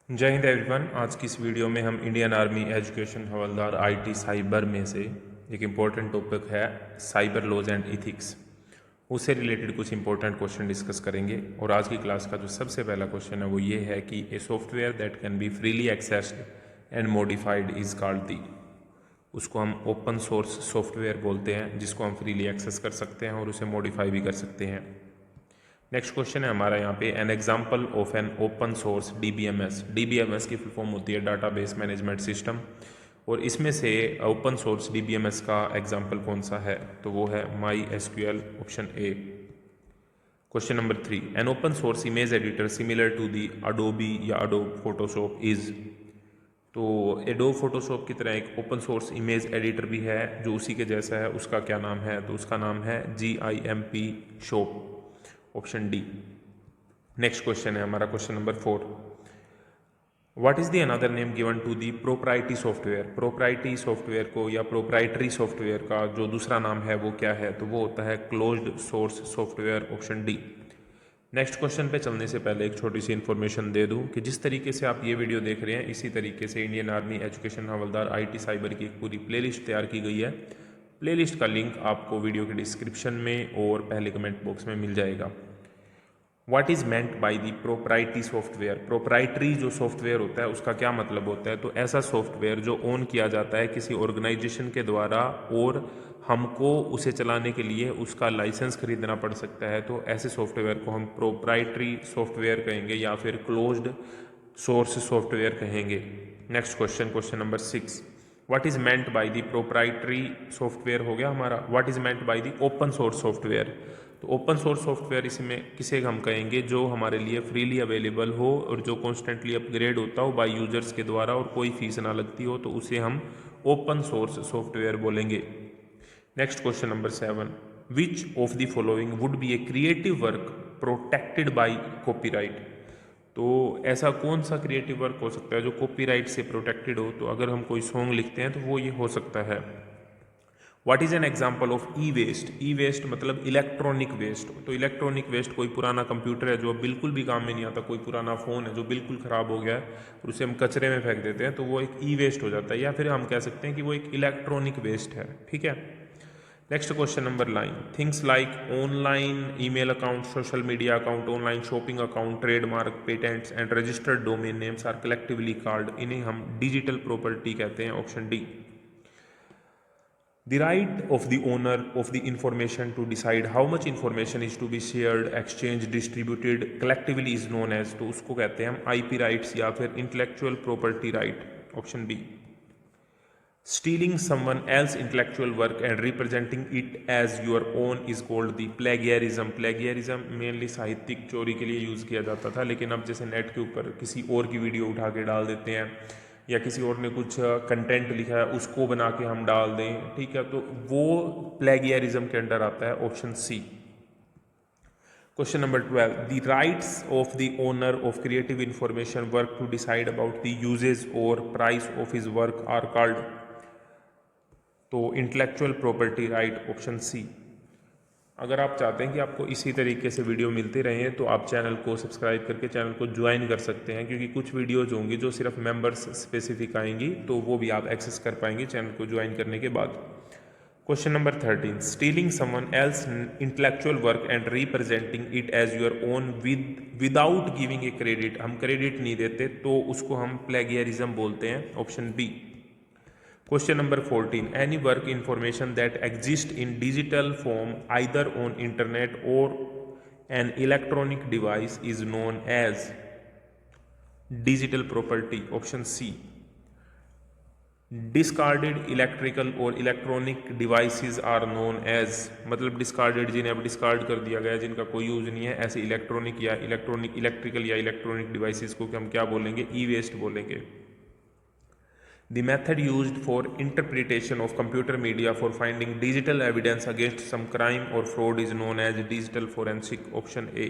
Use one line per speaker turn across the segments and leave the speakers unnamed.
जय हिंद एवरीवन। आज की इस वीडियो में हम इंडियन आर्मी एजुकेशन हवलदार आईटी साइबर में से एक इम्पॉर्टेंट टॉपिक है साइबर लॉज एंड इथिक्स, उससे रिलेटेड कुछ इंपॉर्टेंट क्वेश्चन डिस्कस करेंगे। और आज की क्लास का जो सबसे पहला क्वेश्चन है वो ये है कि a software that can be freely accessed and modified is called the. उसको हम ओपन सोर्स सॉफ्टवेयर बोलते हैं, जिसको हम फ्रीली एक्सेस कर सकते हैं और उसे मॉडिफाई भी कर सकते हैं। नेक्स्ट क्वेश्चन है हमारा यहाँ पे, an example of an open source DBMS. DBMS की फुल फॉर्म होती है डाटाबेस मैनेजमेंट सिस्टम, और इसमें से ओपन सोर्स डीबीएमएस का एग्जाम्पल कौन सा है, तो वो है माई एसक्यूएल, ऑप्शन ए। Question number 3, an open source image editor similar to the Adobe या अडोब फोटोशॉप इज। तो एडोब फोटोशॉप की तरह एक ओपन सोर्स इमेज एडिटर भी है जो उसी के जैसा है, उसका क्या नाम है, तो उसका नाम है GIMP shop, option D. Next question है हमारा question number 4, what is the another name given to the proprietary software. Proprietary software को या प्रोप्राइटरी सॉफ्टवेयर का जो दूसरा नाम है वो क्या है, तो वो होता है closed source software, option D. Next question पे चलने से पहले एक छोटी सी इन्फॉर्मेशन दे दूं कि जिस तरीके से आप ये वीडियो देख रहे हैं इसी तरीके से इंडियन आर्मी एजुकेशन हवलदार आईटी साइबर की एक पूरी प्लेलिस्ट तैयार की गई है। प्लेलिस्ट का लिंक आपको वीडियो के डिस्क्रिप्शन में और पहले कमेंट बॉक्स में मिल जाएगा। What is meant by the proprietary software. Proprietary जो सॉफ्टवेयर होता है उसका क्या मतलब होता है, तो ऐसा सॉफ्टवेयर जो ओन किया जाता है किसी ऑर्गेनाइजेशन के द्वारा और हमको उसे चलाने के लिए उसका लाइसेंस खरीदना पड़ सकता है, तो ऐसे सॉफ्टवेयर को हम प्रोप्राइटरी सॉफ्टवेयर कहेंगे या फिर क्लोज्ड सोर्स सॉफ्टवेयर कहेंगे। Next question, question number 6, what is meant by the proprietary software हो गया हमारा। What is meant by the open source software, तो ओपन सोर्स सॉफ्टवेयर इसमें किसे हम कहेंगे, जो हमारे लिए फ्रीली अवेलेबल हो और जो कॉन्स्टेंटली अपग्रेड होता हो बाय यूजर्स के द्वारा और कोई फीस ना लगती हो, तो उसे हम ओपन सोर्स सॉफ्टवेयर बोलेंगे। Next question number 7, which of the following would be a creative work protected by copyright. तो ऐसा कौन सा क्रिएटिव वर्क हो सकता है जो कॉपीराइट से प्रोटेक्टेड हो, तो अगर हम कोई सॉन्ग लिखते हैं तो वो ये हो सकता है। What is an example of e waste. E waste मतलब इलेक्ट्रॉनिक वेस्ट, तो इलेक्ट्रॉनिक वेस्ट कोई पुराना कंप्यूटर है जो अब बिल्कुल भी काम में नहीं आता, कोई पुराना फ़ोन है जो बिल्कुल ख़राब हो गया है और उसे हम कचरे में फेंक देते हैं, तो वो एक ई वेस्ट हो जाता है, या फिर हम कह सकते हैं कि वो एक इलेक्ट्रॉनिक वेस्ट है। ठीक है। Next question number 9, things like online email account, social media account, online shopping account, trademark, patents and registered domain names are collectively called, इन्हें हम डिजिटल प्रॉपर्टी कहते हैं, option D. The right of the owner of the information to decide how much information is to be shared, exchanged, distributed collectively is known as, तो उसको कहते हैं हम IP rights या फिर intellectual property right, option B. Stealing someone else intellectual work and representing it as your own is called the plagiarism। plagiarism mainly साहित्यिक चोरी के लिए यूज़ किया जाता था, लेकिन अब जैसे नेट के ऊपर किसी और की वीडियो उठा के डाल देते हैं या किसी और ने कुछ कंटेंट लिखा है उसको बना के हम डाल दें, ठीक है, तो वो प्लेगियरिज्म के अंडर आता है, option C. Question number 12, the rights of the owner of creative information work to decide about the usages और price of his work are called, तो intellectual property right, option C. अगर आप चाहते हैं कि आपको इसी तरीके से वीडियो मिलते रहें तो आप चैनल को सब्सक्राइब करके चैनल को ज्वाइन कर सकते हैं, क्योंकि कुछ वीडियोज होंगी जो सिर्फ मेंबर्स स्पेसिफिक आएंगी, तो वो भी आप एक्सेस कर पाएंगे चैनल को ज्वाइन करने के बाद। Question number 13, stealing someone else intellectual work and representing it as your own without giving a credit, हम क्रेडिट नहीं देते तो उसको हम प्लेगियरिज्म बोलते हैं, option B. Question number 14, any work information that exists in digital form either on internet or an electronic device is known as digital property, option C। Discarded electrical or electronic devices are known as, मतलब discarded जिन्हें अब discard कर दिया गया, जिनका कोई use नहीं है, ऐसे इलेक्ट्रॉनिक या इलेक्ट्रिकल या इलेक्ट्रॉनिक डिवाइसेस को हम क्या बोलेंगे, ई वेस्ट बोलेंगे। The method used for interpretation of computer media for finding digital evidence against some crime or fraud is known as digital forensic, option A।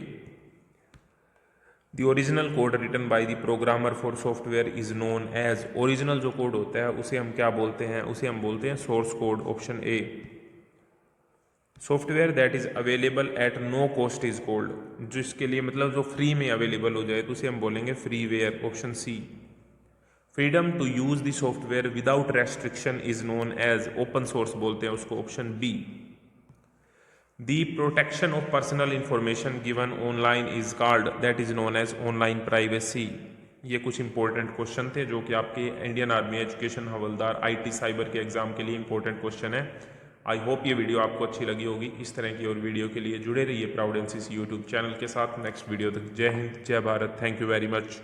The original code written by the programmer for software is known as, original जो code होता है उसे हम क्या बोलते हैं, उसे हम बोलते हैं source code, option A। Software that is available at no cost is called, जिसके लिए मतलब जो फ्री में अवेलेबल हो जाए तो उसे हम बोलेंगे freeware, option C. Freedom to use the software without restriction is known as, open source बोलते हैं उसको, option B. The protection of personal information given online is called, that is known as online privacy. ये कुछ important question थे जो कि आपके Indian army education हवलदार आईटी साइबर के एग्जाम के लिए इंपॉर्टेंट क्वेश्चन है। आई होप ये वीडियो आपको अच्छी लगी होगी। इस तरह की और वीडियो के लिए जुड़े रहिए प्राउड एनसीसी यूट्यूब चैनल के साथ। नेक्स्ट वीडियो तक जय हिंद, जय Bharat, thank you very much.